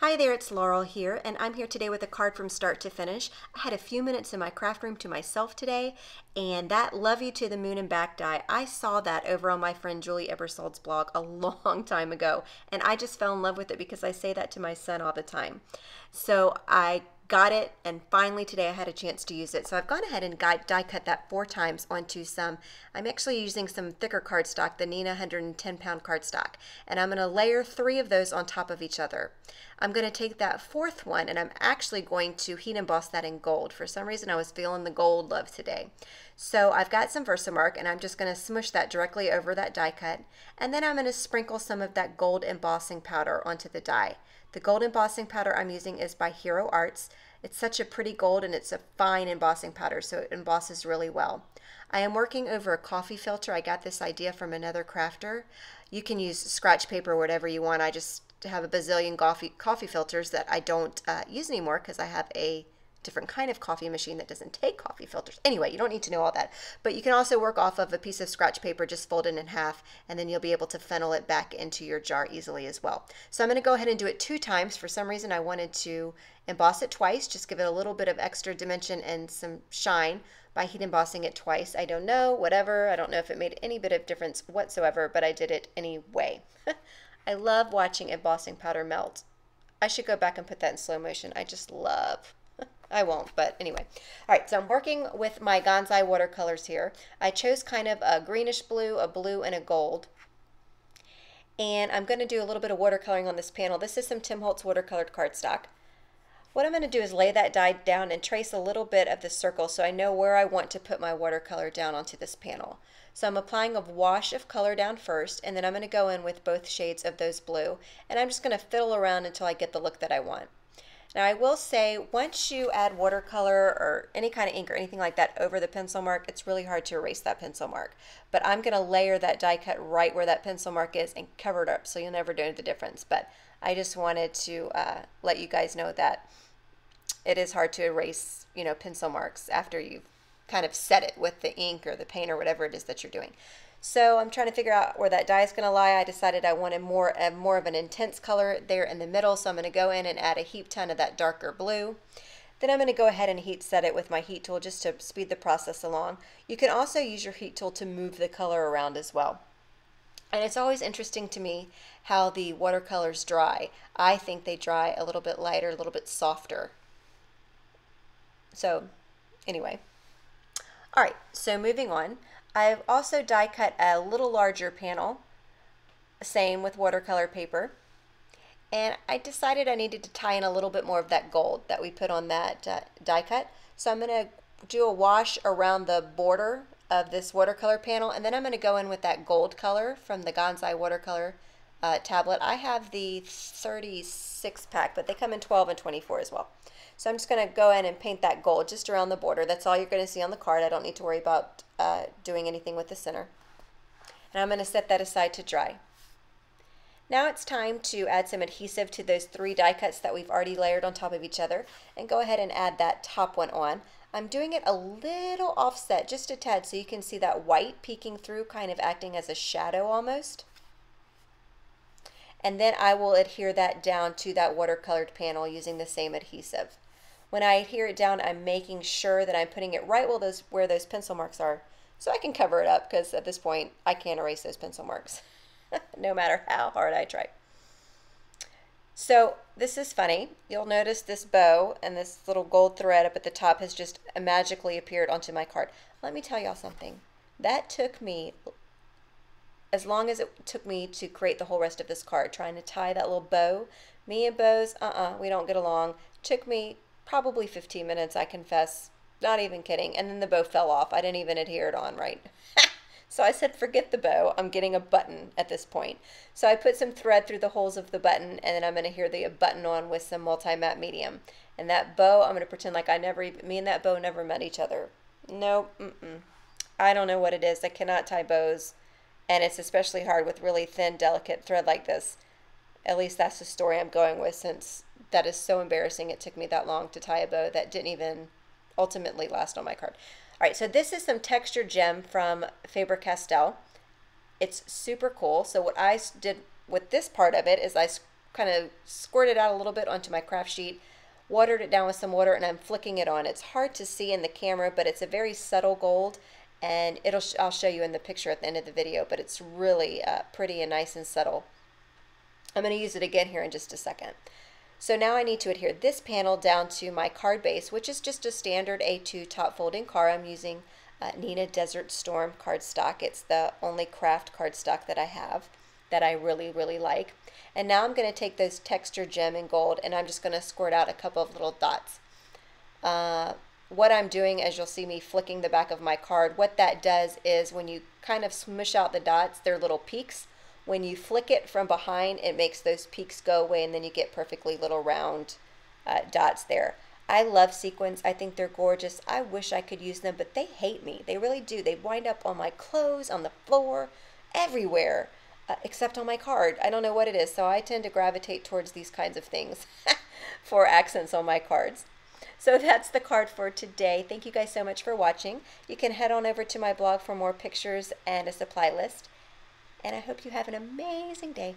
Hi there, it's Laurel here, and I'm here today with a card from start to finish. I had a few minutes in my craft room to myself today, and that Love You to the Moon and Back die, I saw that over on my friend Julie Ebersold's blog a long time ago, and I just fell in love with it because I say that to my son all the time. So I got it, and finally today I had a chance to use it. So I've gone ahead and die cut that 4 times onto some, I'm actually using some thicker cardstock, the Nina 110 pound cardstock, and I'm going to layer 3 of those on top of each other. I'm going to take that 4th one and I'm actually going to heat emboss that in gold. For some reason I was feeling the gold love today. So I've got some Versamark and I'm just going to smush that directly over that die cut, and then I'm going to sprinkle some of that gold embossing powder onto the die. The gold embossing powder I'm using is by Hero Arts. It's such a pretty gold and it's a fine embossing powder, so it embosses really well. I am working over a coffee filter. I got this idea from another crafter. You can use scratch paper or whatever you want. I just have a bazillion coffee filters that I don't use anymore because I have a different kind of coffee machine that doesn't take coffee filters. Anyway, you don't need to know all that. But you can also work off of a piece of scratch paper, just fold it in half, and then you'll be able to funnel it back into your jar easily as well. So I'm going to go ahead and do it 2 times. For some reason I wanted to emboss it twice, just give it a little bit of extra dimension and some shine by heat embossing it twice. I don't know, whatever. I don't know if it made any bit of difference whatsoever, but I did it anyway. I love watching embossing powder melt. I should go back and put that in slow motion. I just love. I won't, but anyway. All right, so I'm working with my Gonzai watercolors here. I chose kind of a greenish blue, a blue, and a gold. And I'm going to do a little bit of watercoloring on this panel. This is some Tim Holtz watercolored cardstock. What I'm going to do is lay that die down and trace a little bit of the circle so I know where I want to put my watercolor down onto this panel. So I'm applying a wash of color down first, and then I'm going to go in with both shades of those blue, and I'm just going to fiddle around until I get the look that I want. Now I will say, once you add watercolor or any kind of ink or anything like that over the pencil mark, it's really hard to erase that pencil mark. But I'm going to layer that die cut right where that pencil mark is and cover it up so you'll never know the difference. But I just wanted to let you guys know that it is hard to erase, pencil marks after you've kind of set it with the ink or the paint or whatever it is that you're doing. So I'm trying to figure out where that die is going to lie. I decided I wanted more of an intense color there in the middle, so I'm going to go in and add a heap ton of that darker blue. Then I'm going to go ahead and heat set it with my heat tool just to speed the process along. You can also use your heat tool to move the color around as well. And it's always interesting to me how the watercolors dry. I think they dry a little bit lighter, a little bit softer. So anyway. All right, so moving on. I've also die cut a little larger panel, same with watercolor paper, and I decided I needed to tie in a little bit more of that gold that we put on that die cut. So I'm going to do a wash around the border of this watercolor panel, and then I'm going to go in with that gold color from the Gonzai watercolor tablet. I have the 36 pack, but they come in 12 and 24 as well. So I'm just going to go in and paint that gold just around the border. That's all you're going to see on the card. I don't need to worry about doing anything with the center. And I'm going to set that aside to dry. Now it's time to add some adhesive to those 3 die cuts that we've already layered on top of each other, and go ahead and add that top one on. I'm doing it a little offset, just a tad, so you can see that white peeking through, kind of acting as a shadow almost. And then I will adhere that down to that watercolored panel using the same adhesive. When I adhere it down, I'm making sure that I'm putting it right where those pencil marks are, so I can cover it up, because at this point I can't erase those pencil marks no matter how hard I try. So this is funny. You'll notice this bow and this little gold thread up at the top has just magically appeared onto my card. Let me tell y'all something. That took me as long as it took me to create the whole rest of this card, trying to tie that little bow. Me and bows, we don't get along. Took me probably 15 minutes, I confess. Not even kidding. And then the bow fell off. I didn't even adhere it on right. So I said, forget the bow. I'm getting a button at this point. So I put some thread through the holes of the button, and then I'm going to adhere the button on with some multi-matte medium. And that bow, I'm going to pretend like me and that bow never met each other. Nope. I don't know what it is. I cannot tie bows. And it's especially hard with really thin, delicate thread like this. At least that's the story I'm going with, since that is so embarrassing. It took me that long to tie a bow that didn't even ultimately last on my card. All right, so this is some textured gem from Faber-Castell. It's super cool. So what I did with this part of it is I kind of squirted out a little bit onto my craft sheet, watered it down with some water, and I'm flicking it on. It's hard to see in the camera, but it's a very subtle gold, and I'll show you in the picture at the end of the video, but it's really pretty and nice and subtle. I'm going to use it again here in just a second. So now I need to adhere this panel down to my card base, which is just a standard A2 top folding card. I'm using Nina Desert Storm cardstock. It's the only craft cardstock that I have that I really, really like. And now I'm going to take those texture gem and gold, and I'm just going to squirt out a couple of little dots. What I'm doing, as you'll see me flicking the back of my card, what that does is when you kind of smush out the dots, they're little peaks. When you flick it from behind, it makes those peaks go away, and then you get perfectly little round dots there. I love sequins. I think they're gorgeous. I wish I could use them, but they hate me. They really do. They wind up on my clothes, on the floor, everywhere, except on my card. I don't know what it is, so I tend to gravitate towards these kinds of things for accents on my cards. So that's the card for today. Thank you guys so much for watching. You can head on over to my blog for more pictures and a supply list. And I hope you have an amazing day.